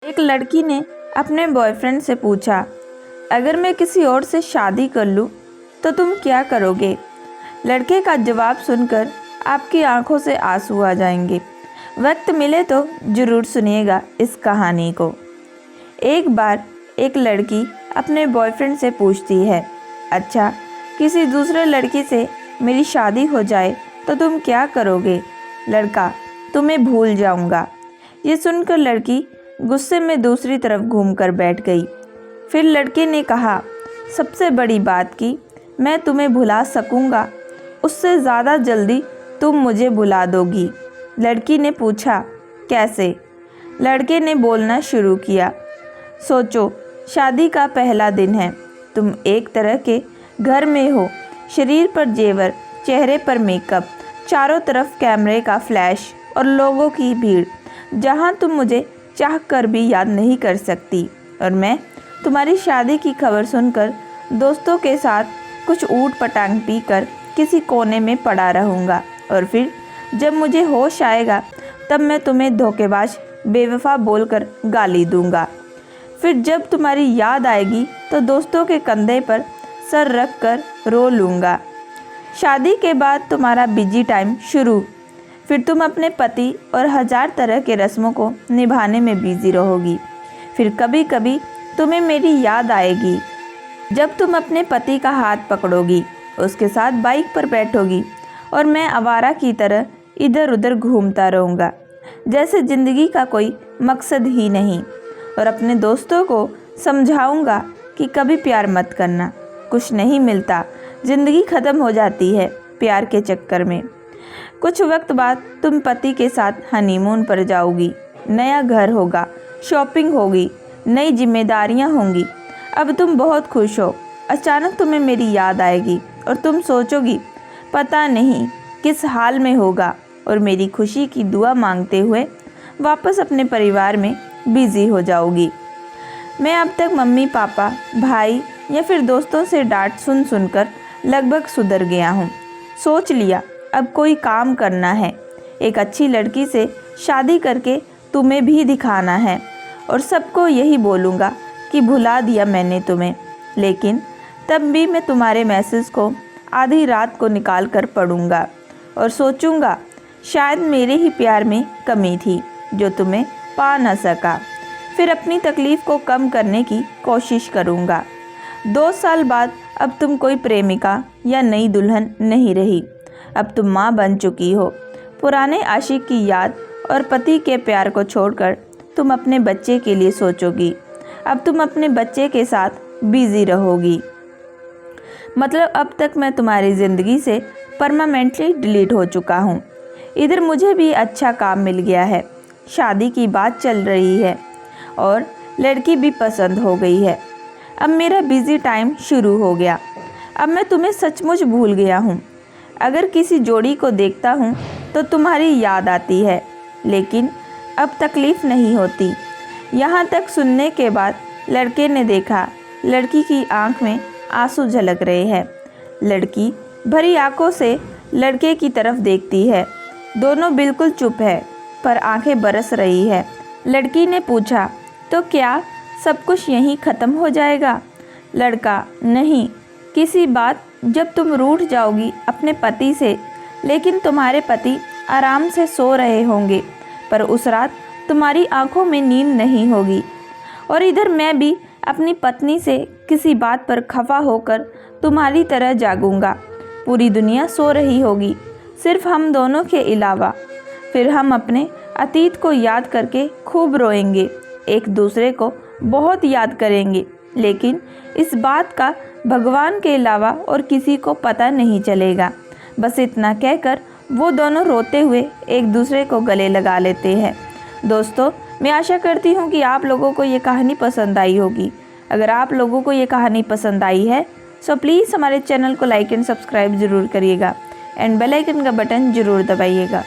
एक लड़की ने अपने बॉयफ्रेंड से पूछा, अगर मैं किसी और से शादी कर लूँ तो तुम क्या करोगे। लड़के का जवाब सुनकर आपकी आंखों से आंसू आ जाएंगे। वक्त मिले तो ज़रूर सुनिएगा इस कहानी को। एक बार एक लड़की अपने बॉयफ्रेंड से पूछती है, अच्छा किसी दूसरे लड़की से मेरी शादी हो जाए तो तुम क्या करोगे। लड़का, तुम्हें भूल जाऊंगा। ये सुनकर लड़की गुस्से में दूसरी तरफ घूमकर बैठ गई। फिर लड़के ने कहा, सबसे बड़ी बात कि मैं तुम्हें भुला सकूंगा, उससे ज़्यादा जल्दी तुम मुझे भुला दोगी। लड़की ने पूछा, कैसे। लड़के ने बोलना शुरू किया, सोचो शादी का पहला दिन है, तुम एक तरह के घर में हो, शरीर पर जेवर, चेहरे पर मेकअप, चारों तरफ कैमरे का फ्लैश और लोगों की भीड़, जहां तुम मुझे चाह कर भी याद नहीं कर सकती। और मैं तुम्हारी शादी की खबर सुनकर दोस्तों के साथ कुछ ऊट पटांग पीकर किसी कोने में पड़ा रहूँगा, और फिर जब मुझे होश आएगा तब मैं तुम्हें धोखेबाज बेवफा बोलकर गाली दूंगा। फिर जब तुम्हारी याद आएगी तो दोस्तों के कंधे पर सर रख कर रो लूँगा। शादी के बाद तुम्हारा बिजी टाइम शुरू। फिर तुम अपने पति और 1000 तरह के रस्मों को निभाने में बिजी रहोगी। फिर कभी कभी तुम्हें मेरी याद आएगी जब तुम अपने पति का हाथ पकड़ोगी, उसके साथ बाइक पर बैठोगी और मैं आवारा की तरह इधर उधर घूमता रहूँगा, जैसे ज़िंदगी का कोई मकसद ही नहीं। और अपने दोस्तों को समझाऊँगा कि कभी प्यार मत करना, कुछ नहीं मिलता, ज़िंदगी ख़त्म हो जाती है प्यार के चक्कर में। कुछ वक्त बाद तुम पति के साथ हनीमून पर जाओगी, नया घर होगा, शॉपिंग होगी, नई जिम्मेदारियां होंगी। अब तुम बहुत खुश हो, अचानक तुम्हें मेरी याद आएगी और तुम सोचोगी पता नहीं किस हाल में होगा, और मेरी खुशी की दुआ मांगते हुए वापस अपने परिवार में बिजी हो जाओगी। मैं अब तक मम्मी पापा, भाई या फिर दोस्तों से डांट सुन सुनकर लगभग सुधर गया हूँ। सोच लिया अब कोई काम करना है, एक अच्छी लड़की से शादी करके तुम्हें भी दिखाना है, और सबको यही बोलूँगा कि भुला दिया मैंने तुम्हें। लेकिन तब भी मैं तुम्हारे मैसेज को आधी रात को निकाल कर पढ़ूँगा और सोचूँगा शायद मेरे ही प्यार में कमी थी जो तुम्हें पा न सका। फिर अपनी तकलीफ़ को कम करने की कोशिश करूँगा। 2 साल बाद अब तुम कोई प्रेमिका या नई दुल्हन नहीं रही, अब तुम माँ बन चुकी हो। पुराने आशिक की याद और पति के प्यार को छोड़कर तुम अपने बच्चे के लिए सोचोगी। अब तुम अपने बच्चे के साथ बिजी रहोगी। मतलब अब तक मैं तुम्हारी ज़िंदगी से परमानेंटली डिलीट हो चुका हूँ। इधर मुझे भी अच्छा काम मिल गया है, शादी की बात चल रही है और लड़की भी पसंद हो गई है। अब मेरा बिजी टाइम शुरू हो गया। अब मैं तुम्हें सचमुच भूल गया हूँ। अगर किसी जोड़ी को देखता हूँ तो तुम्हारी याद आती है, लेकिन अब तकलीफ़ नहीं होती। यहाँ तक सुनने के बाद लड़के ने देखा, लड़की की आंख में आंसू झलक रहे हैं। लड़की भरी आंखों से लड़के की तरफ देखती है। दोनों बिल्कुल चुप है पर आंखें बरस रही है। लड़की ने पूछा, तो क्या सब कुछ यहीं ख़त्म हो जाएगा। लड़का, नहीं, किसी बात जब तुम रूठ जाओगी अपने पति से, लेकिन तुम्हारे पति आराम से सो रहे होंगे, पर उस रात तुम्हारी आंखों में नींद नहीं होगी। और इधर मैं भी अपनी पत्नी से किसी बात पर खफा होकर तुम्हारी तरह जागूंगा। पूरी दुनिया सो रही होगी, सिर्फ हम दोनों के अलावा। फिर हम अपने अतीत को याद करके खूब रोएंगे, एक दूसरे को बहुत याद करेंगे, लेकिन इस बात का भगवान के अलावा और किसी को पता नहीं चलेगा। बस इतना कहकर वो दोनों रोते हुए एक दूसरे को गले लगा लेते हैं। दोस्तों, मैं आशा करती हूँ कि आप लोगों को ये कहानी पसंद आई होगी। अगर आप लोगों को ये कहानी पसंद आई है तो प्लीज़ हमारे चैनल को लाइक एंड सब्सक्राइब ज़रूर करिएगा एंड बेल आइकन का बटन ज़रूर दबाइएगा।